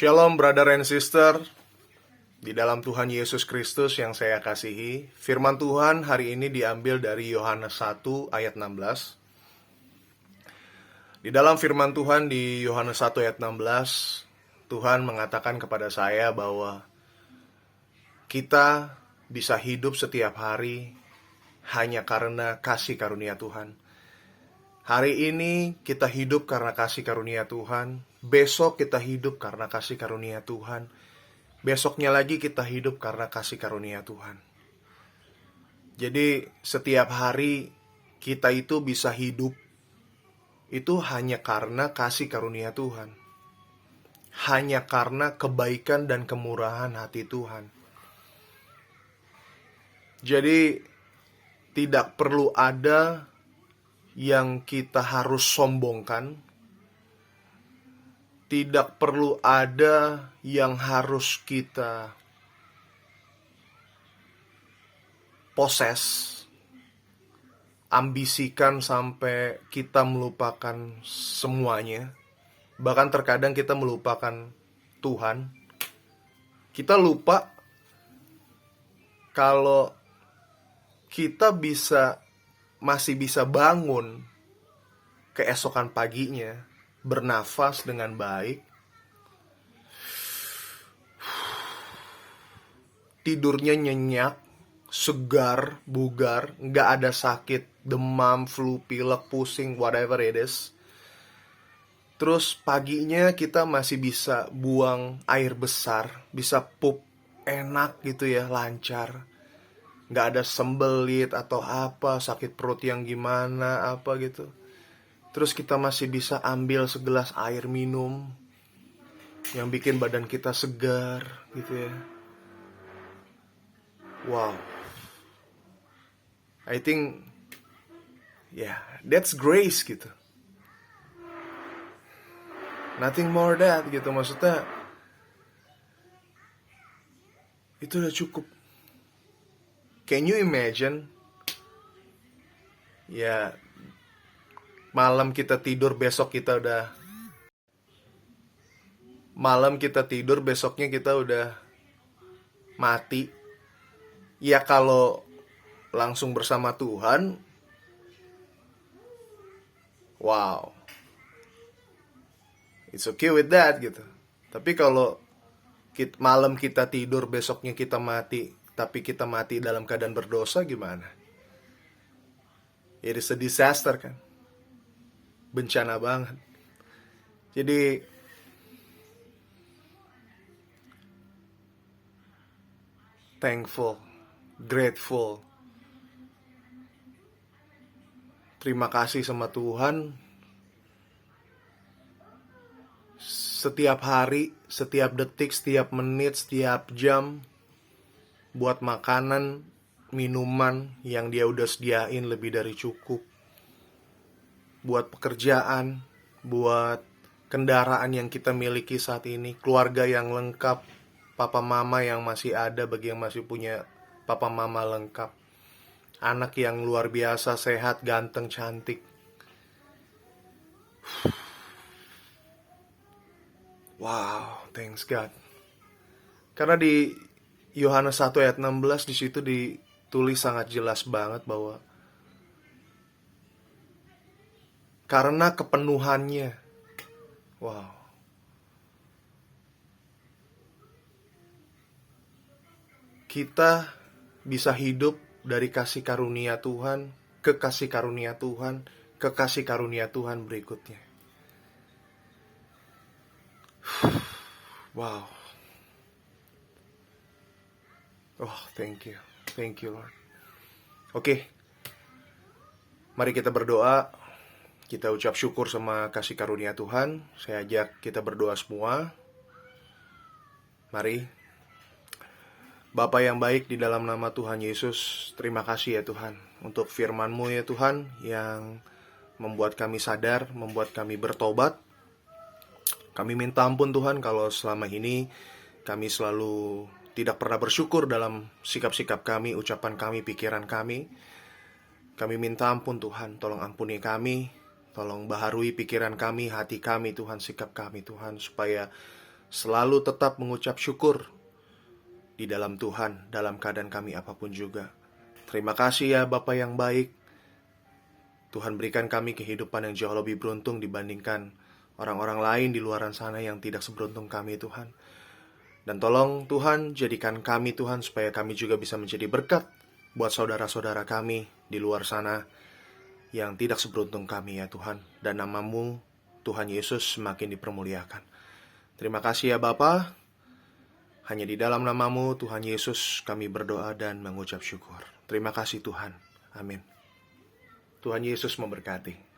Shalom brother and sister di dalam Tuhan Yesus Kristus yang saya kasihi. Firman Tuhan hari ini diambil dari Yohanes 1 ayat 16. Di dalam firman Tuhan di Yohanes 1 ayat 16, Tuhan mengatakan kepada saya bahwa kita bisa hidup setiap hari hanya karena kasih karunia Tuhan. Hari ini kita hidup karena kasih karunia Tuhan. Besok kita hidup karena kasih karunia Tuhan. Besoknya lagi kita hidup karena kasih karunia Tuhan. Jadi setiap hari kita itu bisa hidup itu hanya karena kasih karunia Tuhan. Hanya karena kebaikan dan kemurahan hati Tuhan. Jadi tidak perlu ada yang kita harus sombongkan. Tidak perlu ada yang harus kita poses, ambisikan sampai kita melupakan semuanya. Bahkan terkadang kita melupakan Tuhan. Kita lupa kalau kita masih bisa bangun keesokan paginya, bernafas dengan baik, tidurnya nyenyak, segar, bugar, nggak ada sakit, demam, flu, pilek, pusing, whatever it is. Terus paginya kita masih bisa buang air besar, bisa pup enak gitu ya, lancar. Nggak ada sembelit atau apa, sakit perut yang gimana, apa gitu. Terus kita masih bisa ambil segelas air minum yang bikin badan kita segar gitu ya. Wow. I think that's grace gitu. Nothing more that gitu, maksudnya itu udah cukup. Can you imagine? Ya, malam kita tidur, besoknya kita udah mati. Ya kalau langsung bersama Tuhan, wow, it's okay with that gitu. Tapi kalau malam kita tidur, besoknya kita mati, tapi kita mati dalam keadaan berdosa, gimana? It is a disaster kan? Bencana banget. Jadi thankful, grateful, terima kasih sama Tuhan. Setiap hari, setiap detik, setiap menit, setiap jam, buat makanan, minuman yang dia udah sediain lebih dari cukup. Buat pekerjaan, buat kendaraan yang kita miliki saat ini, keluarga yang lengkap, papa mama yang masih ada bagi yang masih punya papa mama lengkap, anak yang luar biasa, sehat, ganteng, cantik. Wow, thanks God. Karena di Yohanes 1 ayat 16 di situ ditulis sangat jelas banget bahwa karena kepenuhannya, wow, kita bisa hidup dari kasih karunia Tuhan ke kasih karunia Tuhan ke kasih karunia Tuhan berikutnya. Wow. Oh, thank you Lord. Oke, mari kita berdoa. Kita ucap syukur sama kasih karunia Tuhan. Saya ajak kita berdoa semua. Mari. Bapa yang baik, di dalam nama Tuhan Yesus, terima kasih ya Tuhan untuk firman-Mu ya Tuhan, yang membuat kami sadar, membuat kami bertobat. Kami minta ampun Tuhan kalau selama ini kami selalu tidak pernah bersyukur dalam sikap-sikap kami, ucapan kami, pikiran kami. Kami minta ampun Tuhan, tolong ampuni kami. Tolong baharui pikiran kami, hati kami Tuhan, sikap kami Tuhan, supaya selalu tetap mengucap syukur di dalam Tuhan, dalam keadaan kami apapun juga. Terima kasih ya Bapa yang baik. Tuhan berikan kami kehidupan yang jauh lebih beruntung dibandingkan orang-orang lain di luar sana yang tidak seberuntung kami, Tuhan. Dan tolong Tuhan, jadikan kami Tuhan, supaya kami juga bisa menjadi berkat buat saudara-saudara kami di luar sana yang tidak seberuntung kami ya Tuhan. Dan nama-Mu, Tuhan Yesus, semakin dipermuliakan. Terima kasih ya Bapa. Hanya di dalam nama-Mu, Tuhan Yesus, kami berdoa dan mengucap syukur. Terima kasih Tuhan. Amin. Tuhan Yesus memberkati.